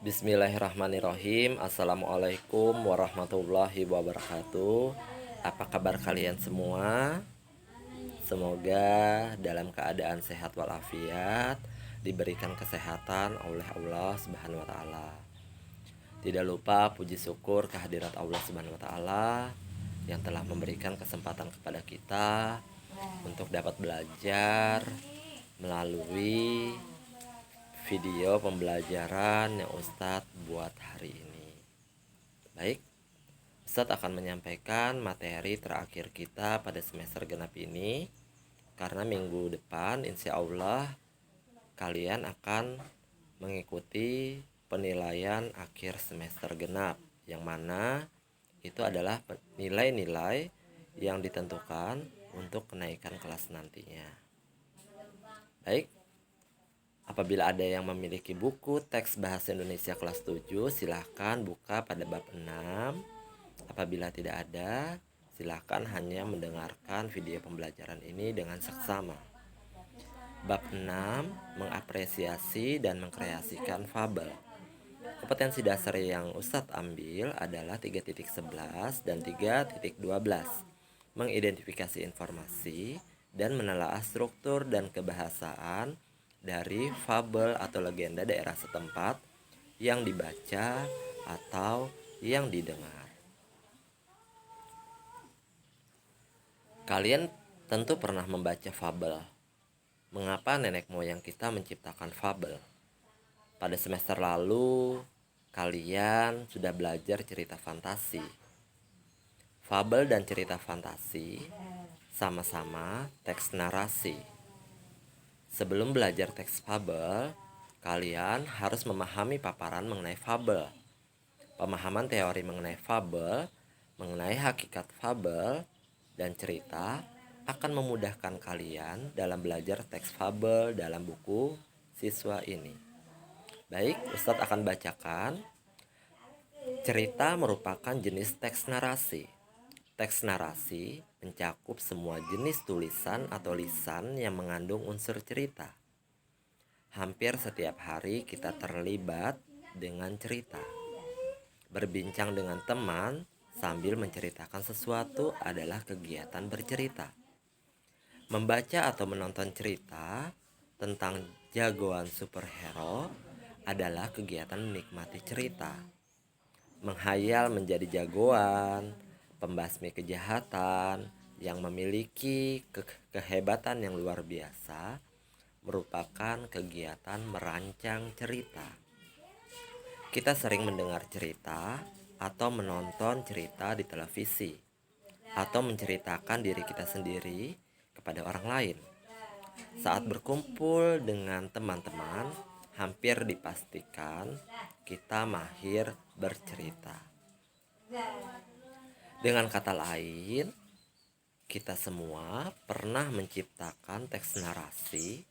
Bismillahirrahmanirrahim. Assalamualaikum warahmatullahi wabarakatuh. Apa kabar kalian semua? Semoga dalam keadaan sehat walafiat, diberikan kesehatan oleh Allah Subhanahu wa taala. Tidak lupa puji syukur kehadirat Allah Subhanahu wa taala yang telah memberikan kesempatan kepada kita untuk dapat belajar melalui video pembelajaran yang Ustadz buat hari ini. Baik, Ustadz akan menyampaikan materi terakhir kita pada semester genap ini, karena minggu depan insya Allah kalian akan mengikuti penilaian akhir semester genap, yang mana itu adalah nilai-nilai yang ditentukan untuk kenaikan kelas nantinya. Baik, apabila ada yang memiliki buku teks bahasa Indonesia kelas 7, silahkan buka pada bab 6. Apabila tidak ada, silahkan hanya mendengarkan video pembelajaran ini dengan seksama. Bab 6, mengapresiasi dan mengkreasikan fabel. Kompetensi dasar yang Ustadz ambil adalah 3.11 dan 3.12. Mengidentifikasi informasi dan menelaah struktur dan kebahasaan dari fabel atau legenda daerah setempat yang dibaca atau yang didengar. Kalian tentu pernah membaca fabel. Mengapa nenek moyang kita menciptakan fabel? Pada semester lalu, kalian sudah belajar cerita fantasi. Fabel dan cerita fantasi sama-sama teks narasi. Sebelum belajar teks fabel, kalian harus memahami paparan mengenai fabel. Pemahaman teori mengenai fabel, mengenai hakikat fabel dan cerita akan memudahkan kalian dalam belajar teks fabel dalam buku siswa ini. Baik, Ustadz akan bacakan. Cerita merupakan jenis teks narasi. Teks narasi mencakup semua jenis tulisan atau lisan yang mengandung unsur cerita. Hampir setiap hari kita terlibat dengan cerita. Berbincang dengan teman sambil menceritakan sesuatu adalah kegiatan bercerita. Membaca atau menonton cerita tentang jagoan superhero adalah kegiatan menikmati cerita. Menghayal menjadi jagoan, pembasmi kejahatan yang memiliki kehebatan yang luar biasa merupakan kegiatan merancang cerita. Kita sering mendengar cerita atau menonton cerita di televisi, atau menceritakan diri kita sendiri kepada orang lain. Saat berkumpul dengan teman-teman, hampir dipastikan kita mahir bercerita. Dengan kata lain, kita semua pernah menciptakan teks narasi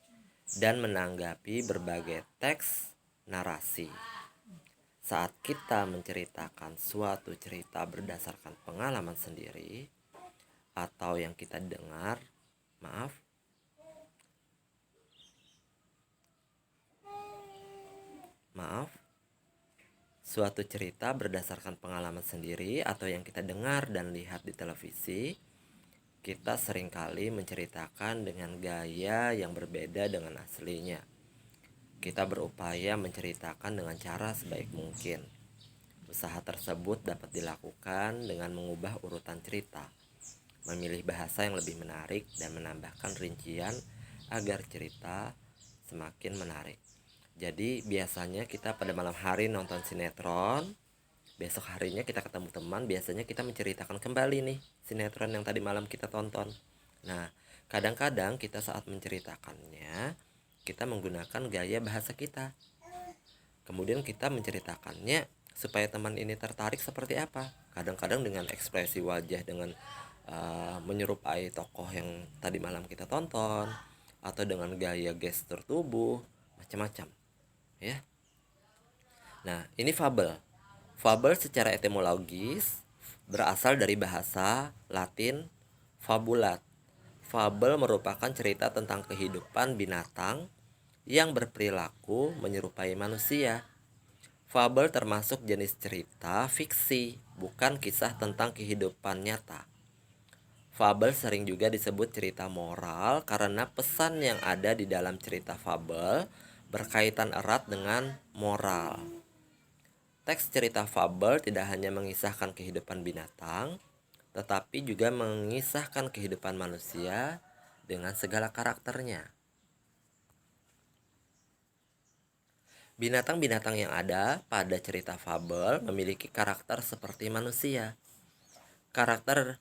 dan menanggapi berbagai teks narasi. Saat kita menceritakan suatu cerita berdasarkan pengalaman sendiri atau yang kita dengar, suatu cerita berdasarkan pengalaman sendiri atau yang kita dengar dan lihat di televisi, kita seringkali menceritakan dengan gaya yang berbeda dengan aslinya. Kita berupaya menceritakan dengan cara sebaik mungkin. Usaha tersebut dapat dilakukan dengan mengubah urutan cerita, memilih bahasa yang lebih menarik, dan menambahkan rincian agar cerita semakin menarik. Jadi biasanya kita pada malam hari nonton sinetron, besok harinya kita ketemu teman, biasanya kita menceritakan kembali nih sinetron yang tadi malam kita tonton. Nah, kadang-kadang kita saat menceritakannya, kita menggunakan gaya bahasa kita. Kemudian kita menceritakannya supaya teman ini tertarik seperti apa. Kadang-kadang dengan ekspresi wajah, dengan menyerupai tokoh yang tadi malam kita tonton, atau dengan gaya gestur tubuh, macam-macam. Ya. Nah, ini fabel. Fabel secara etimologis berasal dari bahasa Latin fabulat. Fabel merupakan cerita tentang kehidupan binatang yang berperilaku menyerupai manusia. Fabel termasuk jenis cerita fiksi, bukan kisah tentang kehidupan nyata. Fabel sering juga disebut cerita moral karena pesan yang ada di dalam cerita fabel berkaitan erat dengan moral. Teks cerita fabel tidak hanya mengisahkan kehidupan binatang, tetapi juga mengisahkan kehidupan manusia dengan segala karakternya. Binatang-binatang yang ada pada cerita fabel memiliki karakter seperti manusia. Karakter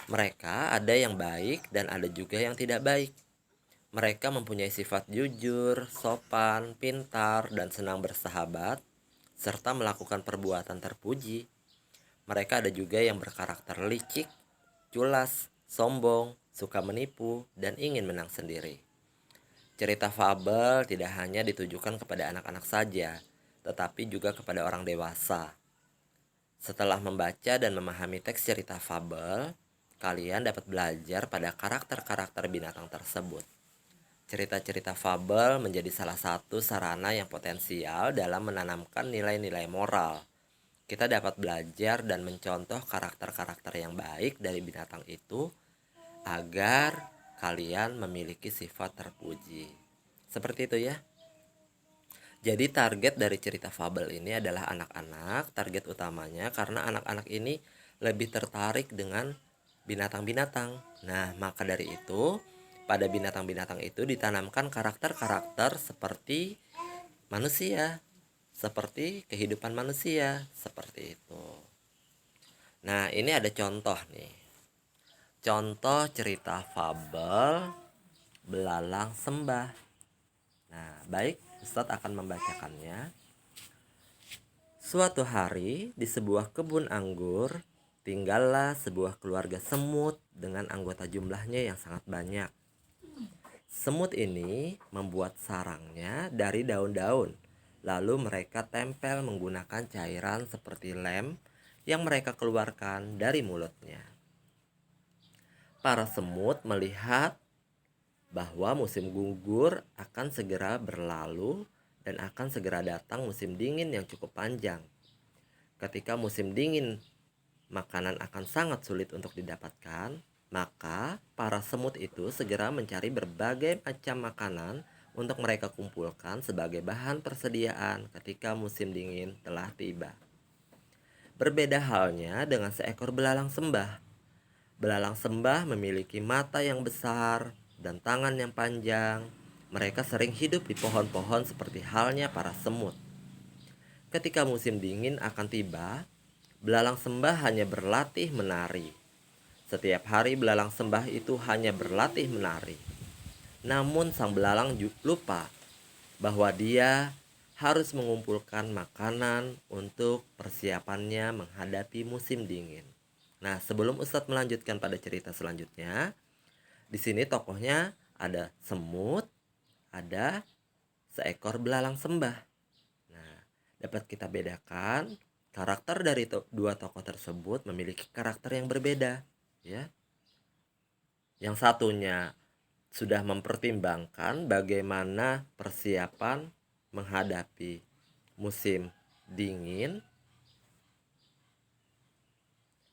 mereka ada yang baik dan ada juga yang tidak baik. Mereka mempunyai sifat jujur, sopan, pintar, dan senang bersahabat, serta melakukan perbuatan terpuji. Mereka ada juga yang berkarakter licik, culas, sombong, suka menipu, dan ingin menang sendiri. Cerita fabel tidak hanya ditujukan kepada anak-anak saja, tetapi juga kepada orang dewasa. Setelah membaca dan memahami teks cerita fabel, kalian dapat belajar pada karakter-karakter binatang tersebut. Cerita-cerita fabel menjadi salah satu sarana yang potensial dalam menanamkan nilai-nilai moral. Kita dapat belajar dan mencontoh karakter-karakter yang baik dari binatang itu agar kalian memiliki sifat terpuji. Seperti itu ya. Jadi target dari cerita fabel ini adalah anak-anak, target utamanya karena anak-anak ini lebih tertarik dengan binatang-binatang. Nah, maka dari itu, pada binatang-binatang itu ditanamkan karakter-karakter seperti manusia, seperti kehidupan manusia, seperti itu. Nah, ini ada contoh nih. Contoh cerita fabel Belalang Sembah. Nah, baik, Ustadz akan membacakannya. Suatu hari di sebuah kebun anggur, tinggallah sebuah keluarga semut dengan anggota jumlahnya yang sangat banyak. Semut ini membuat sarangnya dari daun-daun. Lalu mereka tempel menggunakan cairan seperti lem yang mereka keluarkan dari mulutnya. Para semut melihat bahwa musim gugur akan segera berlalu dan akan segera datang musim dingin yang cukup panjang. Ketika musim dingin, makanan akan sangat sulit untuk didapatkan, maka para semut itu segera mencari berbagai macam makanan untuk mereka kumpulkan sebagai bahan persediaan ketika musim dingin telah tiba. Berbeda halnya dengan seekor belalang sembah. Belalang sembah memiliki mata yang besar dan tangan yang panjang. Mereka sering hidup di pohon-pohon seperti halnya para semut. Ketika musim dingin akan tiba, belalang sembah hanya berlatih menari. Setiap hari belalang sembah itu hanya berlatih menari. Namun sang belalang lupa bahwa dia harus mengumpulkan makanan untuk persiapannya menghadapi musim dingin. Nah, sebelum Ustadz melanjutkan pada cerita selanjutnya, di sini tokohnya ada semut, ada seekor belalang sembah. Nah, dapat kita bedakan karakter dari dua tokoh tersebut memiliki karakter yang berbeda, ya. Yang satunya sudah mempertimbangkan bagaimana persiapan menghadapi musim dingin,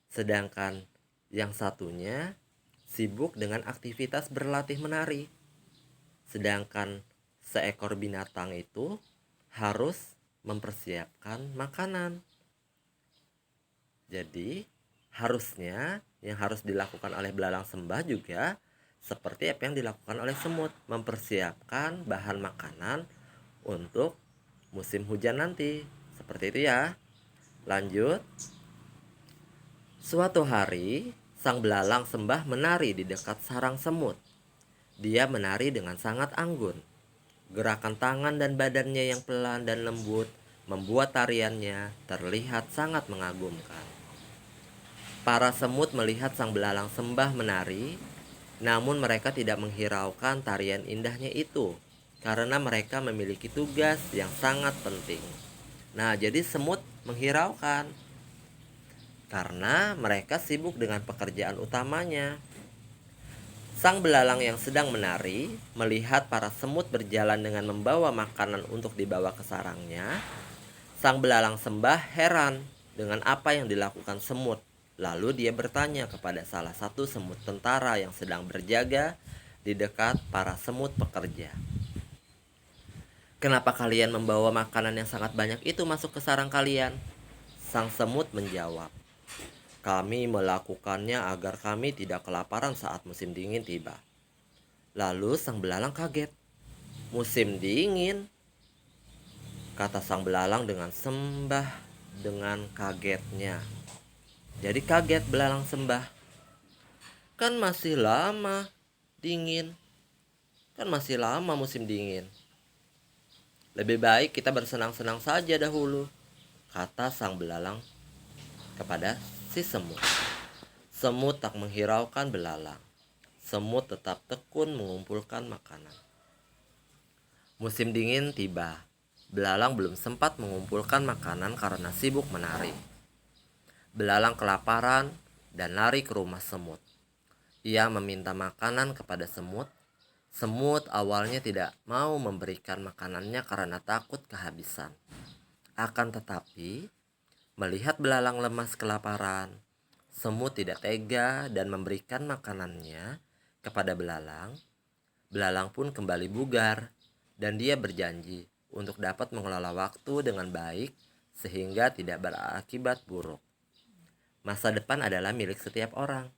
sedangkan yang satunya sibuk dengan aktivitas berlatih menari. Sedangkan seekor binatang itu harus mempersiapkan makanan. Jadi harusnya yang harus dilakukan oleh belalang sembah juga seperti apa yang dilakukan oleh semut, mempersiapkan bahan makanan untuk musim hujan nanti. Seperti itu ya. Lanjut. Suatu hari, sang belalang sembah menari di dekat sarang semut. Dia menari dengan sangat anggun. Gerakan tangan dan badannya yang pelan dan lembut membuat tariannya terlihat sangat mengagumkan. Para semut melihat sang belalang sembah menari, namun mereka tidak menghiraukan tarian indahnya itu karena mereka memiliki tugas yang sangat penting. Nah, jadi semut menghiraukan karena mereka sibuk dengan pekerjaan utamanya. Sang belalang yang sedang menari melihat para semut berjalan dengan membawa makanan untuk dibawa ke sarangnya. Sang belalang sembah heran dengan apa yang dilakukan semut. Lalu dia bertanya kepada salah satu semut tentara yang sedang berjaga di dekat para semut pekerja. "Kenapa kalian membawa makanan yang sangat banyak itu masuk ke sarang kalian?" Sang semut menjawab, "Kami melakukannya agar kami tidak kelaparan saat musim dingin tiba." Lalu sang belalang kaget. "Musim dingin?" kata sang belalang dengan kagetnya. Jadi kaget belalang sembah. Kan masih lama dingin. Kan masih lama musim dingin. Lebih baik kita bersenang-senang saja dahulu, kata sang belalang kepada si semut. Semut tak menghiraukan belalang. Semut tetap tekun mengumpulkan makanan. Musim dingin tiba. Belalang belum sempat mengumpulkan makanan karena sibuk menari. Belalang kelaparan dan lari ke rumah semut. Ia meminta makanan kepada semut. Semut awalnya tidak mau memberikan makanannya karena takut kehabisan. Akan tetapi, melihat belalang lemas kelaparan, semut tidak tega dan memberikan makanannya kepada belalang. Belalang pun kembali bugar dan dia berjanji untuk dapat mengelola waktu dengan baik sehingga tidak berakibat buruk. Masa depan adalah milik setiap orang.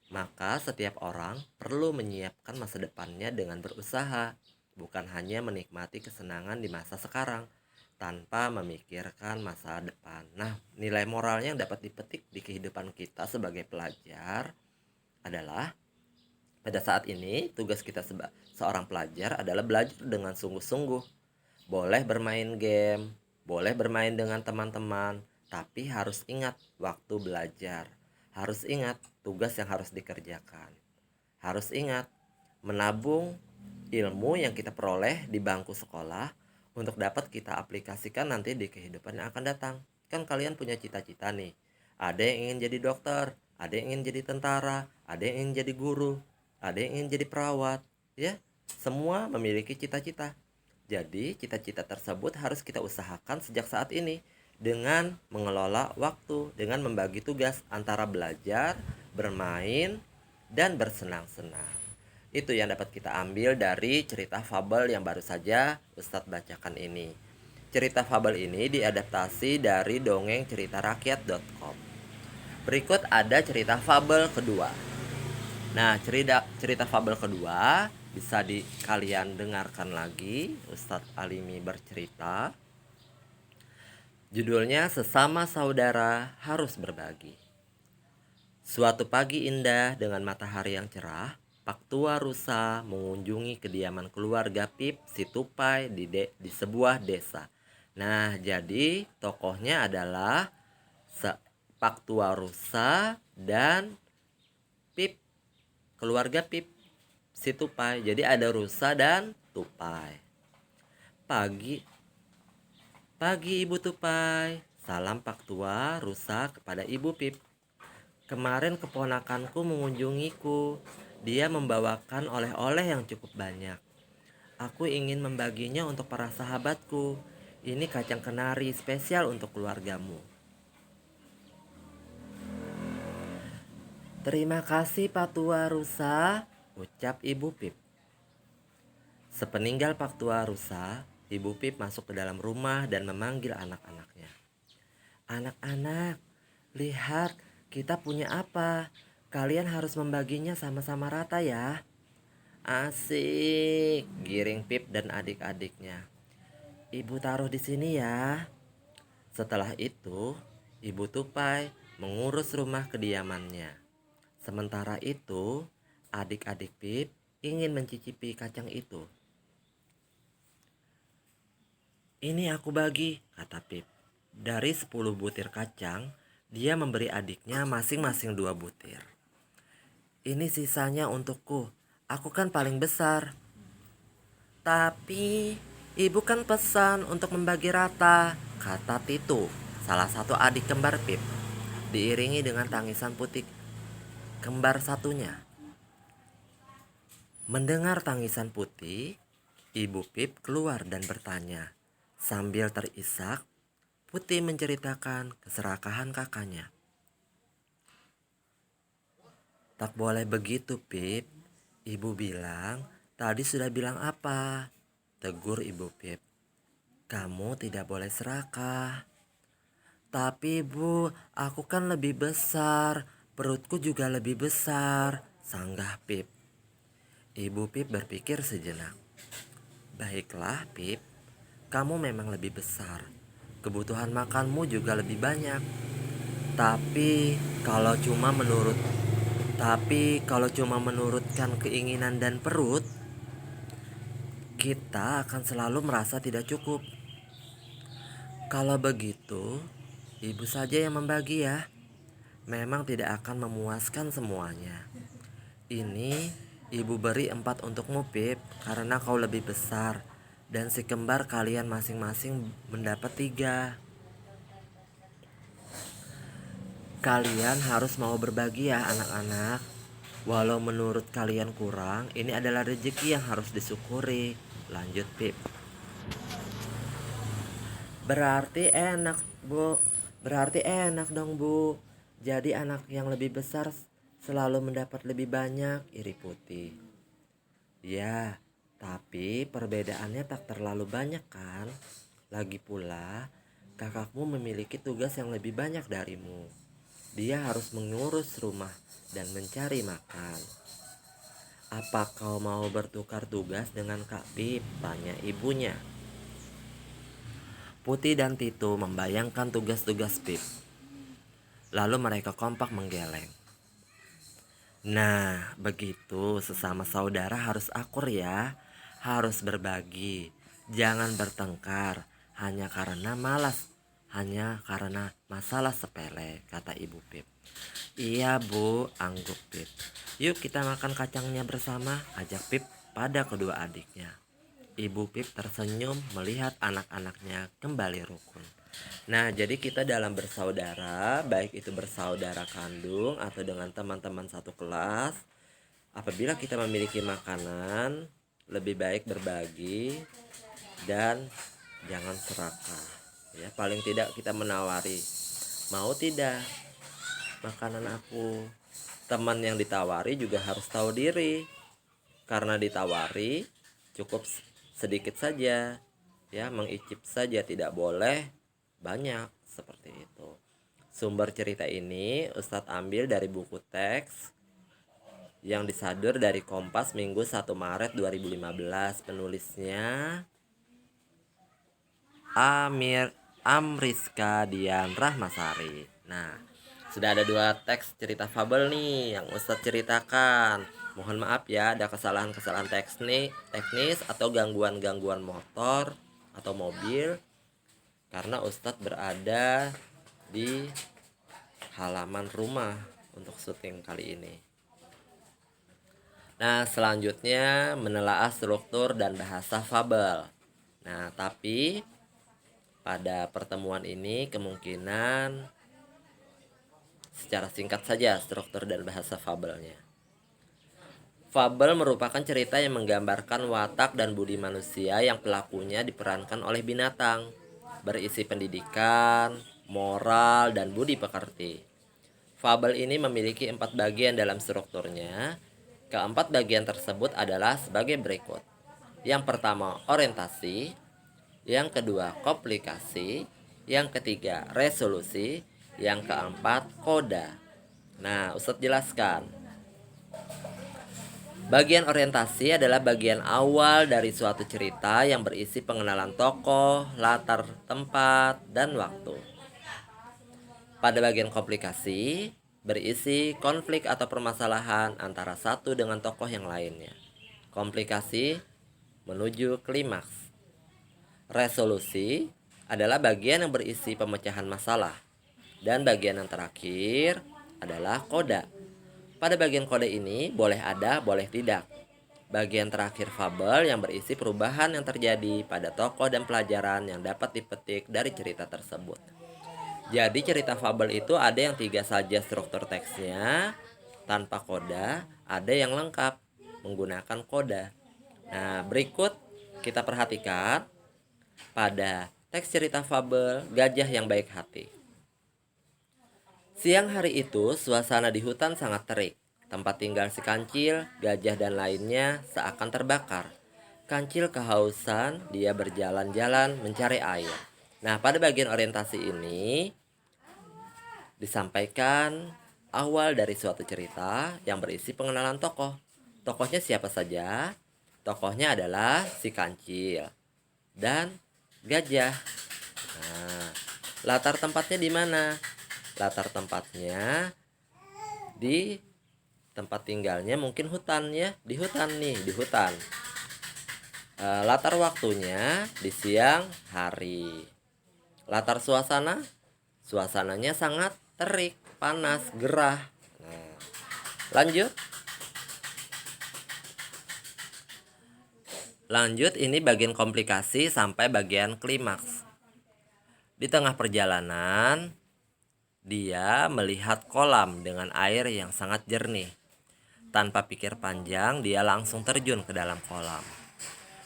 Maka setiap orang perlu menyiapkan masa depannya dengan berusaha, bukan hanya menikmati kesenangan di masa sekarang tanpa memikirkan masa depan. Nah, nilai moralnya yang dapat dipetik di kehidupan kita sebagai pelajar adalah pada saat ini tugas kita seorang pelajar adalah belajar dengan sungguh-sungguh. Boleh bermain game, boleh bermain dengan teman-teman, tapi harus ingat waktu belajar. Harus ingat tugas yang harus dikerjakan. Harus ingat menabung ilmu yang kita peroleh di bangku sekolah untuk dapat kita aplikasikan nanti di kehidupan yang akan datang. Kan kalian punya cita-cita nih. Ada yang ingin jadi dokter, ada yang ingin jadi tentara, ada yang ingin jadi guru, ada yang ingin jadi perawat, ya. Semua memiliki cita-cita. Jadi, cita-cita tersebut harus kita usahakan sejak saat ini dengan mengelola waktu, dengan membagi tugas antara belajar, bermain, dan bersenang-senang. Itu yang dapat kita ambil dari cerita fabel yang baru saja Ustadz bacakan ini. Cerita fabel ini diadaptasi dari dongengceritarakyat.com. Berikut ada cerita fabel kedua. Nah, cerita fabel kedua bisa kalian dengarkan lagi Ustadz Alimi bercerita. Judulnya Sesama Saudara Harus Berbagi. Suatu pagi indah dengan matahari yang cerah, Pak Tua Rusa mengunjungi kediaman keluarga Pip si Tupai di sebuah desa. Nah, jadi tokohnya adalah Pak Tua Rusa dan Pip, keluarga Pip si Tupai. Jadi ada rusa dan tupai. Pagi Ibu Tupai, salam Pak Tua Rusa kepada Ibu Pip. Kemarin keponakanku mengunjungiku. Dia membawakan oleh-oleh yang cukup banyak. Aku ingin membaginya untuk para sahabatku. Ini kacang kenari spesial untuk keluargamu. Terima kasih Pak Tua Rusa, ucap Ibu Pip. Sepeninggal Pak Tua Rusa, Ibu Pip masuk ke dalam rumah dan memanggil anak-anaknya. Anak-anak, lihat kita punya apa. Kalian harus membaginya sama-sama rata ya. Asik, giring Pip dan adik-adiknya. Ibu taruh di sini ya. Setelah itu, Ibu Tupai mengurus rumah kediamannya. Sementara itu, adik-adik Pip ingin mencicipi kacang itu. Ini aku bagi, kata Pip. Dari 10 butir kacang, dia memberi adiknya masing-masing 2 butir. Ini sisanya untukku, aku kan paling besar. Tapi, ibu kan pesan untuk membagi rata, kata Titu, salah satu adik kembar Pip, diiringi dengan tangisan putih kembar satunya. Mendengar tangisan putih, Ibu Pip keluar dan bertanya sambil terisak, Putih menceritakan keserakahan kakaknya. Tak boleh begitu, Pip. Ibu bilang, tadi sudah bilang apa? Tegur Ibu Pip. Kamu tidak boleh serakah. Tapi Bu, aku kan lebih besar. Perutku juga lebih besar, sanggah Pip. Ibu Pip berpikir sejenak. Baiklah, Pip. Kamu memang lebih besar. Kebutuhan makanmu juga lebih banyak. Tapi kalau cuma menurut kalau cuma menurutkan keinginan dan perut, kita akan selalu merasa tidak cukup. Kalau begitu, ibu saja yang membagi ya. Memang tidak akan memuaskan semuanya. Ini ibu beri 4 untukmu, Pip, karena kau lebih besar. Dan si kembar kalian masing-masing mendapat 3. Kalian harus mau berbagi ya anak-anak. Walau menurut kalian kurang, ini adalah rezeki yang harus disyukuri. Lanjut Pip. Berarti enak Bu. Berarti enak dong Bu. Jadi anak yang lebih besar selalu mendapat lebih banyak, iri Putih. Ya, tapi perbedaannya tak terlalu banyak kan? Lagi pula, kakakmu memiliki tugas yang lebih banyak darimu. Dia harus mengurus rumah dan mencari makan. Apa kau mau bertukar tugas dengan Kak Pip? Tanya ibunya. Putih dan Titu membayangkan tugas-tugas Pip. Lalu mereka kompak menggeleng. Nah, begitu sesama saudara harus akur ya. Harus berbagi. Jangan bertengkar hanya karena masalah sepele, kata Ibu Pip. Iya Bu, angguk Pip. Yuk kita makan kacangnya bersama, ajak Pip pada kedua adiknya. Ibu Pip tersenyum melihat anak-anaknya kembali rukun. Nah, jadi kita dalam bersaudara, baik itu bersaudara kandung atau dengan teman-teman satu kelas, apabila kita memiliki makanan, lebih baik berbagi dan jangan serakah. Ya, paling tidak kita menawari, mau tidak makanan aku. Teman yang ditawari juga harus tahu diri. Karena ditawari cukup sedikit saja, ya, mengicip saja, tidak boleh banyak, seperti itu. Sumber cerita ini Ustadz ambil dari buku teks yang disadur dari Kompas Minggu 1 Maret 2015. Penulisnya Amriska Dian Rahmasari. Nah, sudah ada 2 teks cerita fabel nih yang Ustadz ceritakan. Mohon maaf ya, ada kesalahan-kesalahan teknis atau gangguan-gangguan motor atau mobil, karena Ustadz berada di halaman rumah untuk syuting kali ini. Nah, selanjutnya menelaah struktur dan bahasa fabel. Nah, tapi pada pertemuan ini kemungkinan secara singkat saja struktur dan bahasa fabelnya. Fabel merupakan cerita yang menggambarkan watak dan budi manusia yang pelakunya diperankan oleh binatang, berisi pendidikan, moral, dan budi pekerti. Fabel ini memiliki 4 bagian dalam strukturnya. Keempat bagian tersebut adalah sebagai berikut. Yang pertama, orientasi. Yang kedua, komplikasi. Yang ketiga, resolusi. Yang keempat, koda. Nah, Ustadz jelaskan. Bagian orientasi adalah bagian awal dari suatu cerita yang berisi pengenalan tokoh, latar tempat, dan waktu. Pada bagian komplikasi, berisi konflik atau permasalahan antara satu dengan tokoh yang lainnya. Komplikasi menuju klimaks. Resolusi adalah bagian yang berisi pemecahan masalah. Dan bagian yang terakhir adalah koda. Pada bagian kode ini boleh ada, boleh tidak. Bagian terakhir fabel yang berisi perubahan yang terjadi pada tokoh dan pelajaran yang dapat dipetik dari cerita tersebut. Jadi cerita fabel itu ada yang 3 saja struktur teksnya tanpa koda, ada yang lengkap menggunakan koda. Nah, berikut kita perhatikan pada Teks cerita fabel Gajah yang Baik Hati. Siang hari itu, suasana di hutan sangat terik. Tempat tinggal si kancil, gajah dan lainnya seakan terbakar. Kancil kehausan, dia berjalan-jalan mencari air. Nah, pada bagian orientasi ini disampaikan awal dari suatu cerita yang berisi pengenalan tokoh. Tokohnya siapa saja? Tokohnya adalah si kancil dan gajah. Nah, latar tempatnya di mana? Latar tempatnya di tempat tinggalnya mungkin hutan ya, di hutan nih, di hutan. Latar waktunya di siang hari. Latar suasana, suasananya sangat terik, panas, gerah. Nah, lanjut. Lanjut, ini bagian komplikasi sampai bagian klimaks. Di tengah perjalanan, dia melihat kolam dengan air yang sangat jernih. Tanpa pikir panjang, dia langsung terjun ke dalam kolam.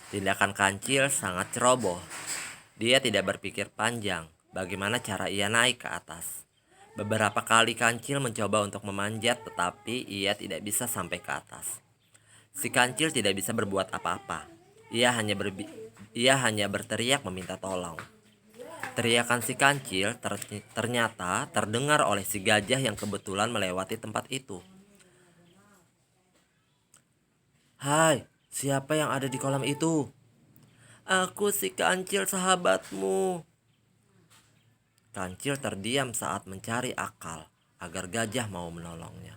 Tindakan kancil sangat ceroboh. Dia tidak berpikir panjang bagaimana cara ia naik ke atas. Beberapa kali kancil mencoba untuk memanjat, tetapi ia tidak bisa sampai ke atas. Si kancil tidak bisa berbuat apa-apa. Ia hanya berteriak meminta tolong. Teriakan si kancil ternyata terdengar oleh si gajah yang kebetulan melewati tempat itu. "Hai, siapa yang ada di kolam itu?" "Aku si kancil, sahabatmu." Kancil terdiam saat mencari akal agar gajah mau menolongnya.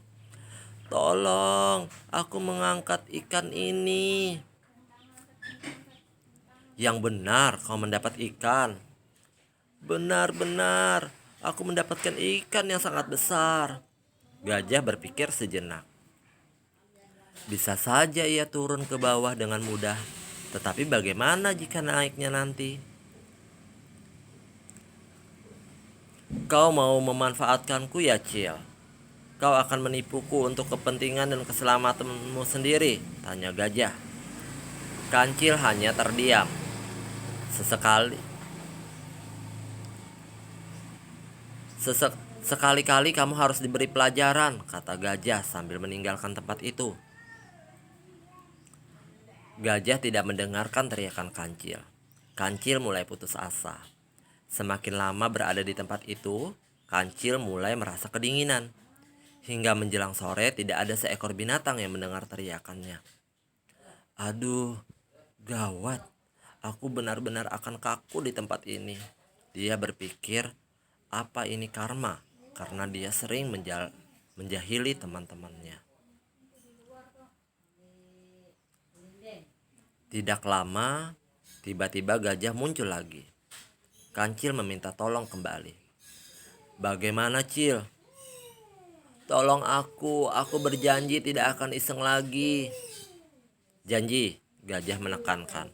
"Tolong, aku mengangkat ikan ini." "Yang benar, kau mendapat ikan." "Benar-benar, aku mendapatkan ikan yang sangat besar." Gajah berpikir sejenak. Bisa saja ia turun ke bawah dengan mudah, tetapi bagaimana jika naiknya nanti? "Kau mau memanfaatkanku ya, Cil? Kau akan menipuku untuk kepentingan dan keselamatanmu sendiri?" tanya gajah. Kancil hanya terdiam. Sekali-kali kamu harus diberi pelajaran," kata gajah sambil meninggalkan tempat itu. Gajah tidak mendengarkan teriakan kancil. Kancil mulai putus asa. Semakin lama berada di tempat itu, kancil mulai merasa kedinginan. Hingga menjelang sore tidak ada seekor binatang yang mendengar teriakannya. "Aduh, gawat. Aku benar-benar akan kaku di tempat ini." Dia berpikir, apa ini karma? Karena dia sering menjahili teman-temannya. Tidak lama, tiba-tiba gajah muncul lagi. Kancil meminta tolong kembali. "Bagaimana, Cil?" "Tolong aku berjanji tidak akan iseng lagi." "Janji," gajah menekankan.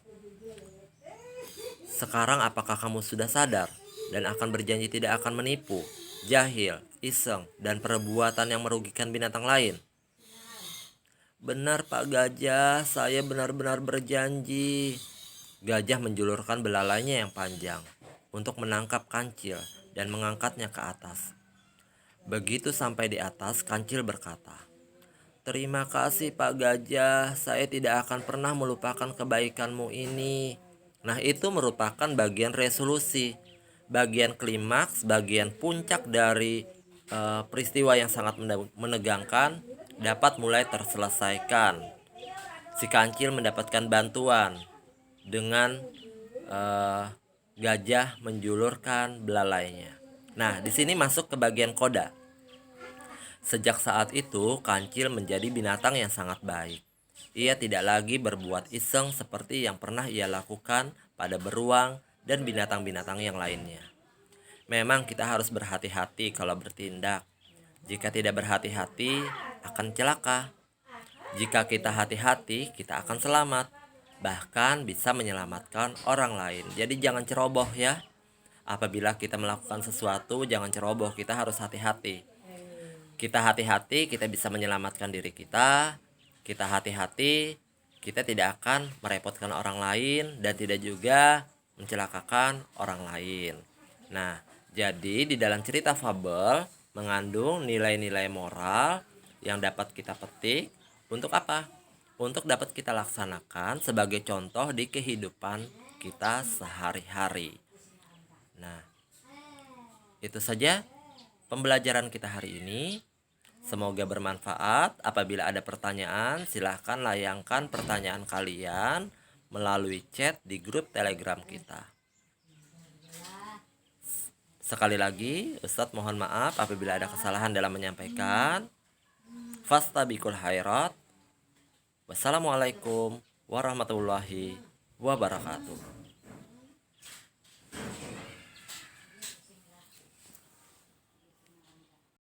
"Sekarang apakah kamu sudah sadar dan akan berjanji tidak akan menipu, jahil, iseng, dan perbuatan yang merugikan binatang lain?" "Benar, Pak Gajah, saya benar-benar berjanji." Gajah menjulurkan belalainya yang panjang untuk menangkap kancil dan mengangkatnya ke atas. Begitu sampai di atas, kancil berkata, "Terima kasih Pak Gajah, saya tidak akan pernah melupakan kebaikanmu ini." Nah, itu merupakan bagian resolusi, bagian klimaks, bagian puncak dari peristiwa yang sangat menegangkan dapat mulai terselesaikan. Si kancil mendapatkan bantuan dengan gajah menjulurkan belalainya. Nah, di sini masuk ke bagian koda. Sejak saat itu, kancil menjadi binatang yang sangat baik. Ia tidak lagi berbuat iseng seperti yang pernah ia lakukan pada beruang dan binatang-binatang yang lainnya. Memang kita harus berhati-hati kalau bertindak. Jika tidak berhati-hati, akan celaka. Jika kita hati-hati, kita akan selamat. Bahkan bisa menyelamatkan orang lain. Jadi jangan ceroboh ya. Apabila kita melakukan sesuatu, jangan ceroboh. Kita harus hati-hati. Kita hati-hati, kita bisa menyelamatkan diri kita. Kita hati-hati, kita tidak akan merepotkan orang lain. Dan tidak juga mencelakakan orang lain. Nah, jadi di dalam cerita fabel mengandung nilai-nilai moral yang dapat kita petik untuk apa? Untuk dapat kita laksanakan sebagai contoh di kehidupan kita sehari-hari. Nah, itu saja pembelajaran kita hari ini. Semoga bermanfaat. Apabila ada pertanyaan, silahkan layangkan pertanyaan kalian melalui chat di grup Telegram kita. Sekali lagi, Ustadz mohon maaf apabila ada kesalahan dalam menyampaikan. Fastabiqul khairat. Wassalamualaikum warahmatullahi wabarakatuh.